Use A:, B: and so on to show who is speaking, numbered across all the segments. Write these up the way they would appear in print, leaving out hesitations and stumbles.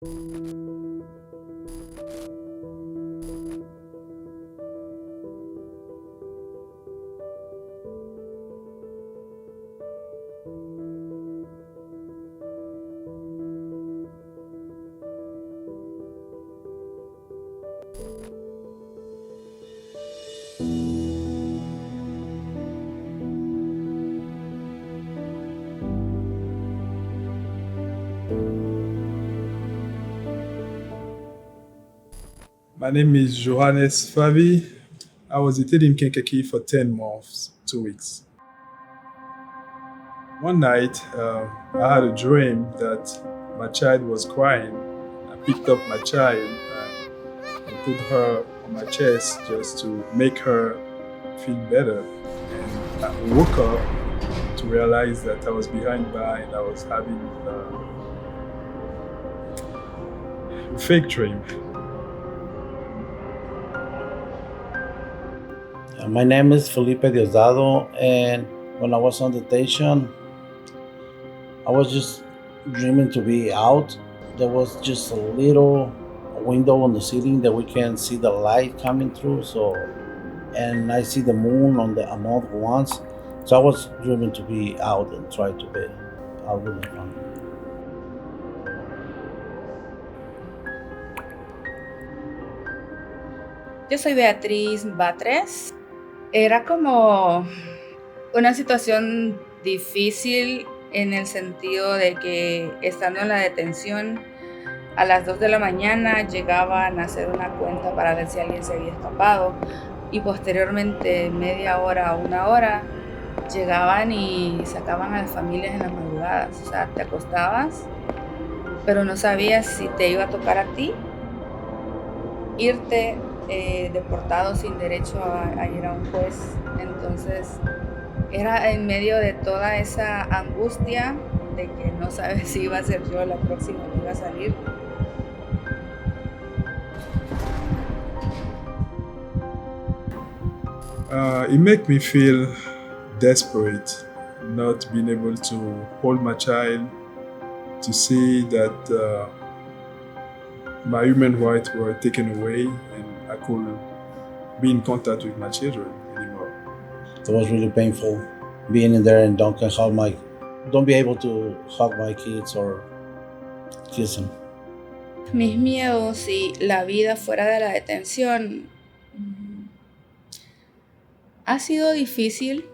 A: My name is Johannes Favi. I was detained in Kankakee for 10 months, 2 weeks. One night, I had a dream that my child was crying. I picked up my child and put her on my chest just to make her feel better. And I woke up to realize that I was behind bar and I was having a fake dream.
B: My name is Felipe Diosdado, and when I was on detention, I was just dreaming to be out. There was just a little window on the ceiling that we can see the light coming through. And I see the moon on the month once. So I was dreaming to be out and try to be out with the fun.
C: Yo soy Beatriz Batres. Era como una situación difícil en el sentido de que estando en la detención a las 2 de la mañana llegaban a hacer una cuenta para ver si alguien se había escapado y posteriormente media hora o una hora llegaban y sacaban a las familias en las madrugadas. O sea, te acostabas, pero no sabías si te iba a tocar a ti irte deportado sin derecho a ir a un juez. Entonces era en medio de toda esa angustia de que no sabes si iba a ser yo la próxima que iba a salir.
A: It made me feel desperate, not being able to hold my child, to see that my human rights were taken away and I couldn't be in contact with my children anymore.
B: It was really painful being in there and don't be able to hug my kids or kiss them.
C: Mis miedos y la vida fuera de la detención ha sido difícil.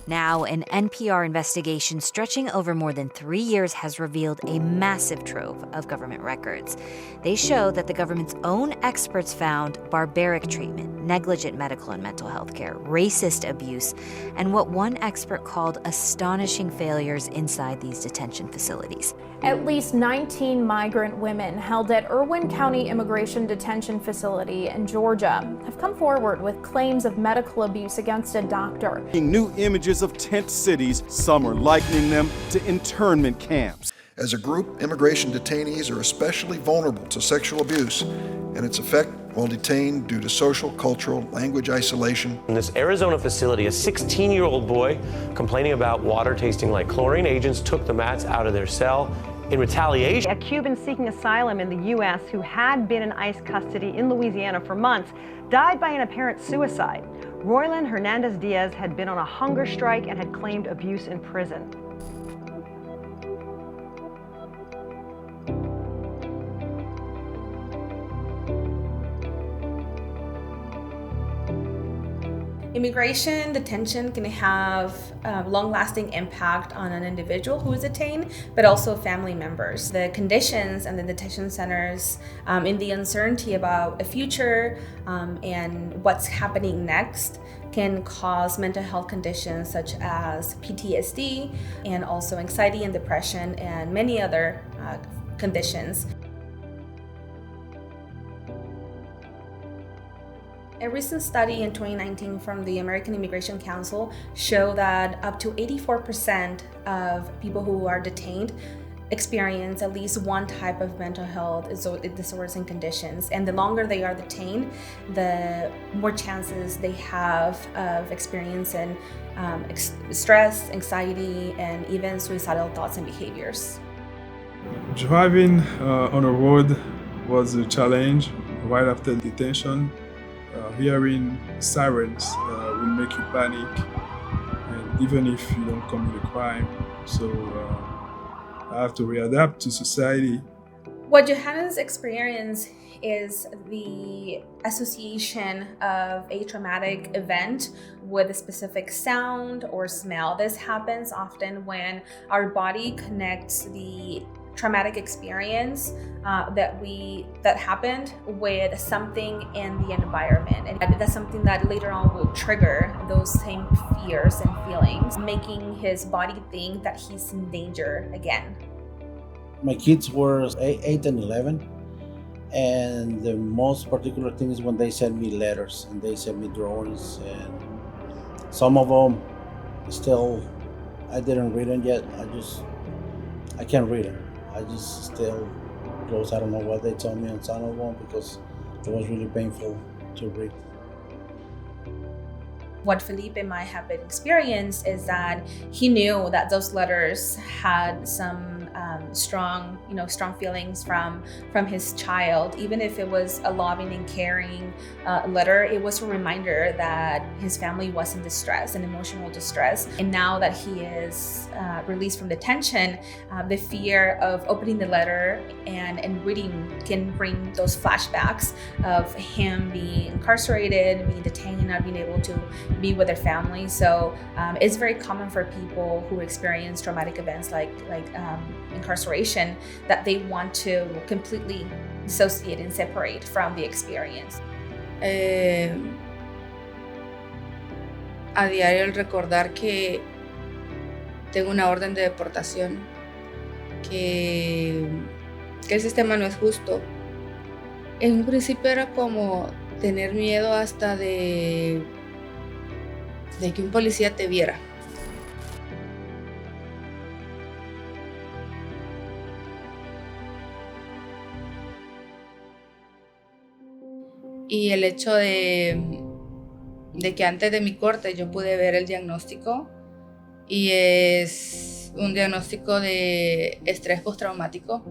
D: Now, an NPR investigation stretching over more than 3 years has revealed a massive trove of government records. They show that the government's own experts found barbaric treatment, negligent medical and mental health care, racist abuse, and what one expert called astonishing failures inside these detention facilities.
E: At least 19 migrant women held at Irwin County Immigration Detention Facility in Georgia have come forward with claims of medical abuse against a doctor.
F: New images of tent cities, some are likening them to internment camps.
G: As a group, immigration detainees are especially vulnerable to sexual abuse and its effect while detained due to social, cultural, language isolation.
H: In this Arizona facility, a 16-year-old boy complaining about water tasting like chlorine agents took the mats out of their cell. In retaliation,
I: a Cuban seeking asylum in the U.S. who had been in ICE custody in Louisiana for months died by an apparent suicide. Royland Hernandez Diaz had been on a hunger strike and had claimed abuse in prison.
J: Immigration detention can have a long-lasting impact on an individual who is detained, but also family members. The conditions and the detention centers, in the uncertainty about the future and what's happening next, can cause mental health conditions such as PTSD and also anxiety and depression and many other conditions. A recent study in 2019 from the American Immigration Council showed that up to 84% of people who are detained experience at least one type of mental health disorders and conditions. And the longer they are detained, the more chances they have of experiencing stress, anxiety, and even suicidal thoughts and behaviors.
A: Driving on a road was a challenge. Right after detention, hearing sirens will make you panic, and even if you don't commit a crime. So I have to readapt to society.
J: What Johannes experienced is the association of a traumatic event with a specific sound or smell. This happens often when our body connects the traumatic experience that happened with something in the environment, and that's something that later on will trigger those same fears and feelings, making his body think that he's in danger again.
B: My kids were 8 and 11, and the most particular thing is when they send me letters and they send me drawings, and some of them still I didn't read them yet. I can't read them. I just still close. I don't know what they told me on some of them because it was really painful to read.
J: What Felipe might have been experienced is that he knew that those letters had some strong feelings from his child. Even if it was a loving and caring letter, it was a reminder that his family was in distress and emotional distress. And now that he is released from detention, the fear of opening the letter and reading can bring those flashbacks of him being incarcerated, being detained, not being able to be with their family. So it's very common for people who experience traumatic events like incarceration that they want to completely dissociate and separate from the experience.
C: A diario el recordar que tengo una orden de deportación, que el sistema no es justo. En un principio era como tener miedo hasta de que un policía te viera. Y el hecho de que antes de mi corte yo pude ver el diagnóstico, y es un diagnóstico de estrés postraumático,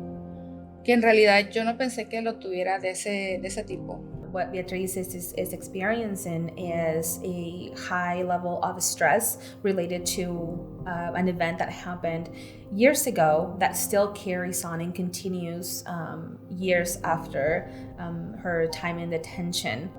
C: que en realidad yo no pensé que lo tuviera de ese tipo.
J: What Beatriz is experiencing is a high level of stress related to an event that happened years ago that still carries on and continues years after her time in detention.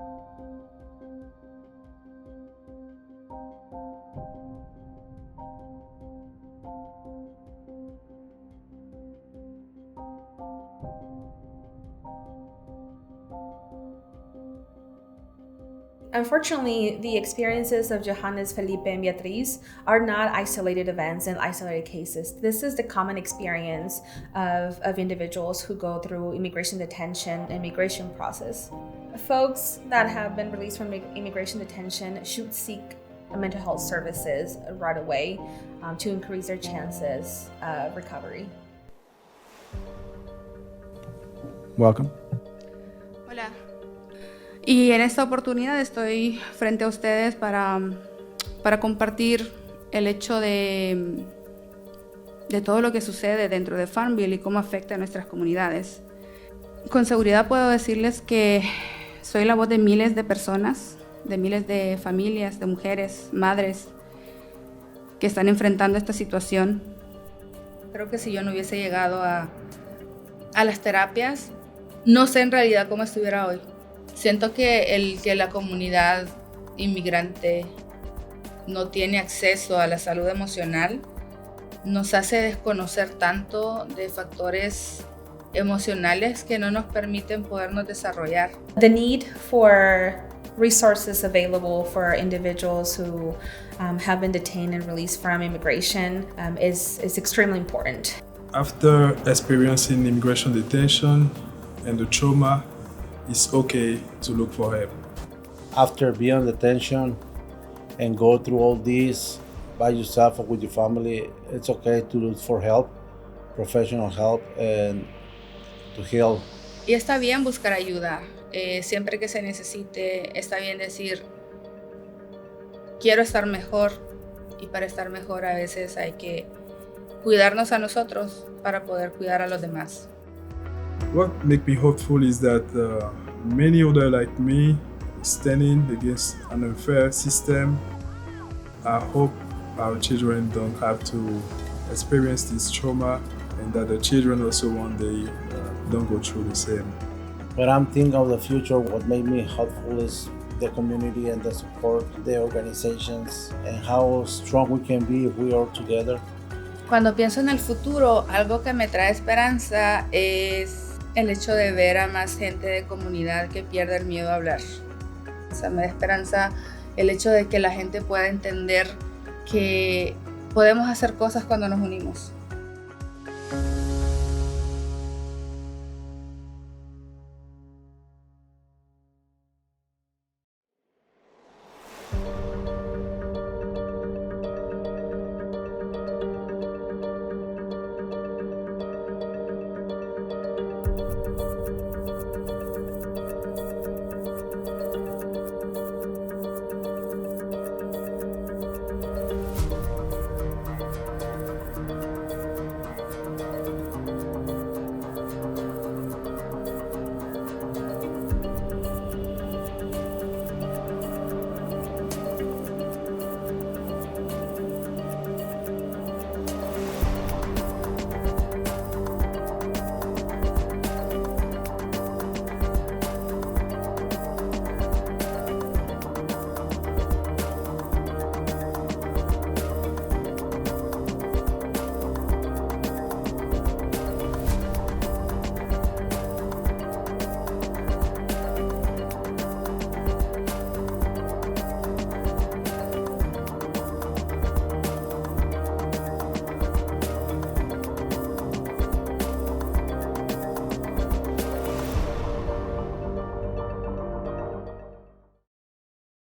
J: Unfortunately, the experiences of Johannes, Felipe, and Beatriz are not isolated events and isolated cases. This is the common experience of individuals who go through immigration detention and immigration process. Folks that have been released from immigration detention should seek mental health services right away to increase their chances of recovery.
A: Welcome.
C: Hola. Y en esta oportunidad estoy frente a ustedes para compartir el hecho de todo lo que sucede dentro de Farmville y cómo afecta a nuestras comunidades. Con seguridad puedo decirles que soy la voz de miles de personas, de miles de familias, de mujeres, madres que están enfrentando esta situación. Creo que si yo no hubiese llegado a las terapias, no sé en realidad cómo estuviera hoy. Siento que la comunidad inmigrante no tiene acceso a la salud emocional nos hace desconocer tanto de factores emocionales que no nos permiten podernos desarrollar.
J: The need for resources available for individuals who have been detained and released from immigration is extremely important.
A: After experiencing immigration detention and the trauma, it's okay to look for help.
B: After being on detention and go through all this by yourself or with your family, it's okay to look for help, professional help, and to heal.
C: Y está bien buscar ayuda. Siempre que se necesite, está bien decir, quiero estar mejor. Y para estar mejor a veces hay que cuidarnos a nosotros para poder cuidar a los demás.
A: What makes me hopeful is that many others like me standing against an unfair system. I hope our children don't have to experience this trauma, and that the children also one day don't go through the same.
B: When I'm thinking of the future, what made me hopeful is the community and the support, the organizations, and how strong we can be if we are together.
C: Cuando pienso en el futuro, algo que me trae esperanza es el hecho de ver a más gente de comunidad que pierde el miedo a hablar. O sea, me da esperanza el hecho de que la gente pueda entender que podemos hacer cosas cuando nos unimos.